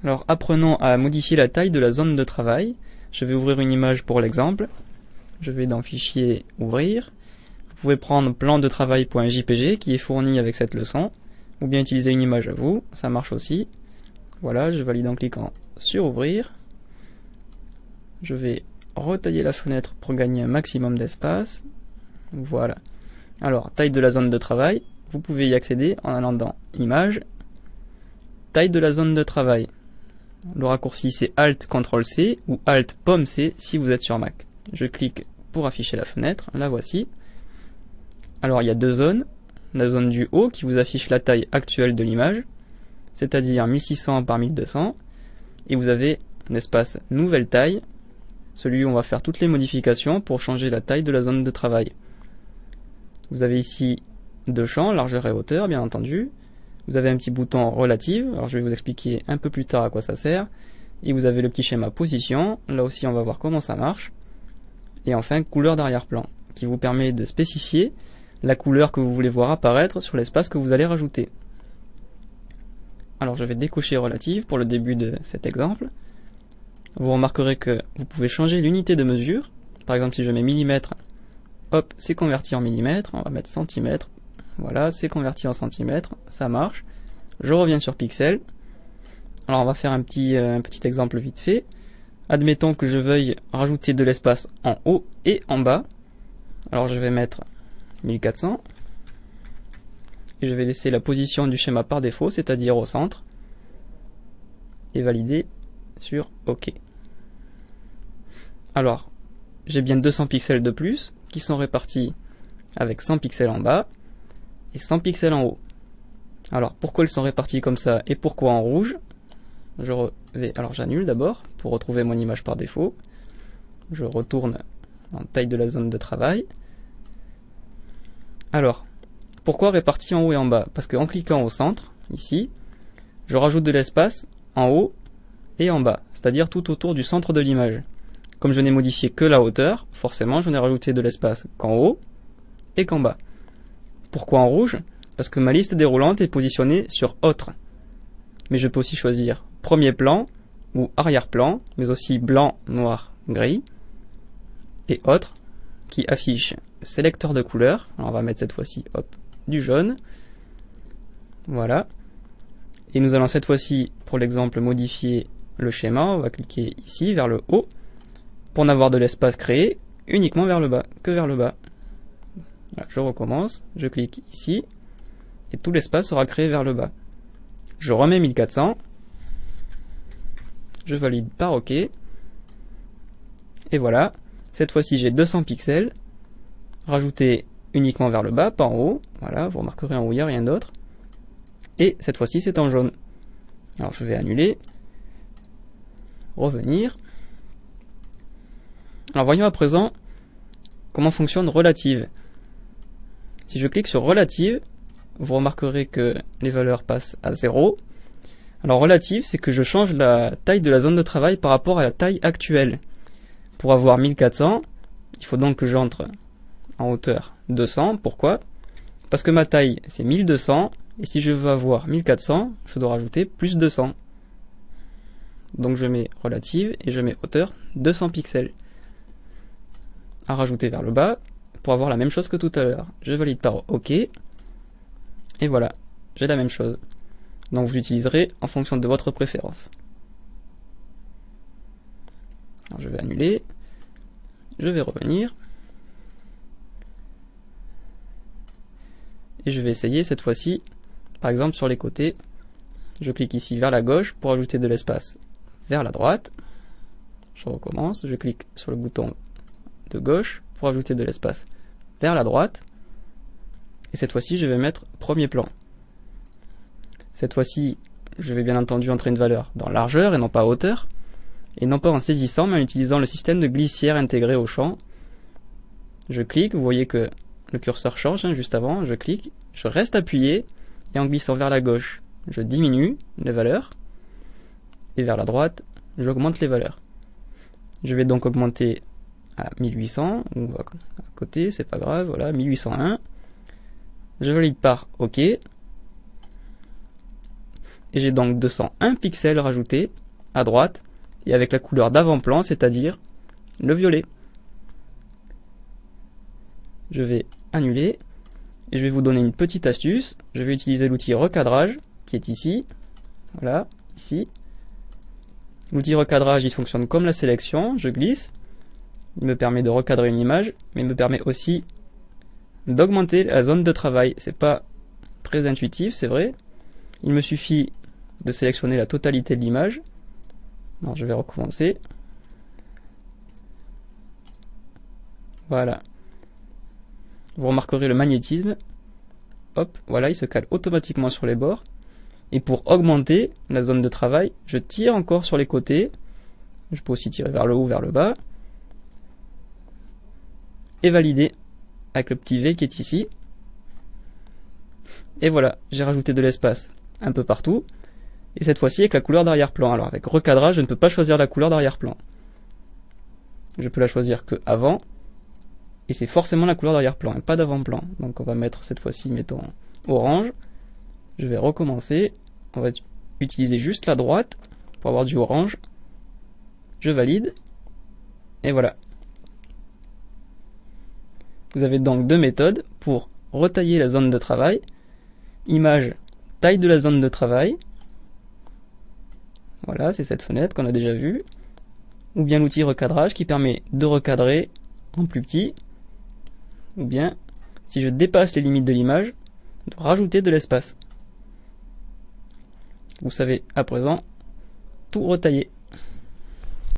Alors apprenons à modifier la taille de la zone de travail. Je vais ouvrir une image pour l'exemple. Je vais dans Fichier, Ouvrir. Vous pouvez prendre plan de travail.jpg qui est fourni avec cette leçon, ou bien utiliser une image à vous, ça marche aussi. Voilà, je valide en cliquant sur Ouvrir. Je vais retailler la fenêtre pour gagner un maximum d'espace. Voilà. Alors, taille de la zone de travail, vous pouvez y accéder en allant dans Image, taille de la zone de travail. Le raccourci c'est Alt CTRL C ou Alt Pomme C si vous êtes sur Mac. Je clique pour afficher la fenêtre, la voici. Alors il y a deux zones, la zone du haut qui vous affiche la taille actuelle de l'image, c'est-à-dire 1600 par 1200, et vous avez l'espace nouvelle taille, celui où on va faire toutes les modifications pour changer la taille de la zone de travail. Vous avez ici deux champs, largeur et hauteur bien entendu. Vous avez un petit bouton relative, alors je vais vous expliquer un peu plus tard à quoi ça sert. Et vous avez le petit schéma position, là aussi on va voir comment ça marche. Et enfin couleur d'arrière-plan, qui vous permet de spécifier la couleur que vous voulez voir apparaître sur l'espace que vous allez rajouter. Alors je vais décocher relative pour le début de cet exemple. Vous remarquerez que vous pouvez changer l'unité de mesure. Par exemple si je mets millimètre, hop, c'est converti en millimètres, on va mettre centimètres. Voilà, c'est converti en centimètres, ça marche. Je reviens sur pixels. Alors on va faire un petit exemple vite fait. Admettons que je veuille rajouter de l'espace en haut et en bas. Alors je vais mettre 1400. Et je vais laisser la position du schéma par défaut, c'est-à-dire au centre. Et valider sur OK. Alors, j'ai bien 200 pixels de plus qui sont répartis avec 100 pixels en bas et 100 pixels en haut. Alors pourquoi ils sont répartis comme ça et pourquoi en rouge? Alors j'annule d'abord pour retrouver mon image par défaut. Je retourne en taille de la zone de travail. Alors, pourquoi répartis en haut et en bas? Parce qu'en cliquant au centre, ici, je rajoute de l'espace en haut et en bas, c'est-à-dire tout autour du centre de l'image. Comme je n'ai modifié que la hauteur, forcément je n'ai rajouté de l'espace qu'en haut et qu'en bas. Pourquoi en rouge? Parce que ma liste déroulante est positionnée sur Autre. Mais je peux aussi choisir premier plan ou arrière-plan, mais aussi blanc, noir, gris. Et Autre, qui affiche le sélecteur de couleurs. Alors on va mettre cette fois-ci, hop, du jaune. Voilà. Et nous allons cette fois-ci, pour l'exemple, modifier le schéma. On va cliquer ici, vers le haut, pour n'avoir de l'espace créé uniquement vers le bas, que vers le bas. Voilà, je recommence, je clique ici, et tout l'espace sera créé vers le bas. Je remets 1400, je valide par OK, et voilà, cette fois-ci j'ai 200 pixels, rajoutés uniquement vers le bas, pas en haut, voilà, vous remarquerez en haut il n'y a rien d'autre, et cette fois-ci c'est en jaune. Alors je vais annuler, revenir. Alors voyons à présent comment fonctionne relative. Si je clique sur relative, vous remarquerez que les valeurs passent à 0. Alors relative, c'est que je change la taille de la zone de travail par rapport à la taille actuelle. Pour avoir 1400, il faut donc que j'entre en hauteur 200. Pourquoi? Parce que ma taille c'est 1200, et si je veux avoir 1400, je dois rajouter plus 200. Donc je mets relative et je mets hauteur 200 pixels. À rajouter vers le bas, pour avoir la même chose que tout à l'heure. Je valide par OK. Et voilà, j'ai la même chose. Donc vous l'utiliserez en fonction de votre préférence. Alors je vais annuler. Je vais revenir. Et je vais essayer cette fois-ci, par exemple sur les côtés. Je clique ici vers la gauche pour ajouter de l'espace vers la droite. Je recommence. Je clique sur le bouton de gauche pour ajouter de l'espace vers la droite, et cette fois-ci je vais mettre premier plan. Cette fois-ci je vais bien entendu entrer une valeur dans largeur et non pas hauteur, et non pas en saisissant mais en utilisant le système de glissière intégré au champ. Je clique, vous voyez que le curseur change juste avant, je clique, je reste appuyé, et en glissant vers la gauche je diminue les valeurs, et vers la droite j'augmente les valeurs. Je vais donc augmenter à 1800, ou à côté, c'est pas grave, voilà, 1801. Je valide par OK. et j'ai donc 201 pixels rajoutés à droite et avec la couleur d'avant-plan, c'est-à-dire le violet. Je vais annuler et je vais vous donner une petite astuce. Je vais utiliser l'outil recadrage qui est ici. Voilà, ici. L'outil recadrage, il fonctionne comme la sélection. Je glisse. Il me permet de recadrer une image, mais il me permet aussi d'augmenter la zone de travail. C'est pas très intuitif, c'est vrai. Il me suffit de sélectionner la totalité de l'image. Alors je vais recommencer. Voilà. Vous remarquerez le magnétisme. Hop, voilà, il se cale automatiquement sur les bords. Et pour augmenter la zone de travail, je tire encore sur les côtés. Je peux aussi tirer vers le haut, vers le bas. Et valider avec le petit V qui est ici. Et voilà, j'ai rajouté de l'espace un peu partout. Et cette fois-ci avec la couleur d'arrière-plan. Alors avec recadrage, je ne peux pas choisir la couleur d'arrière-plan. Je peux la choisir que avant. Et c'est forcément la couleur d'arrière-plan et pas d'avant-plan. Donc on va mettre cette fois-ci, mettons, orange. Je vais recommencer. On va utiliser juste la droite pour avoir du orange. Je valide. Et voilà. Vous avez donc deux méthodes pour retailler la zone de travail. Image, taille de la zone de travail. Voilà, c'est cette fenêtre qu'on a déjà vue. Ou bien l'outil recadrage qui permet de recadrer en plus petit. Ou bien, si je dépasse les limites de l'image, de rajouter de l'espace. Vous savez à présent tout retailler.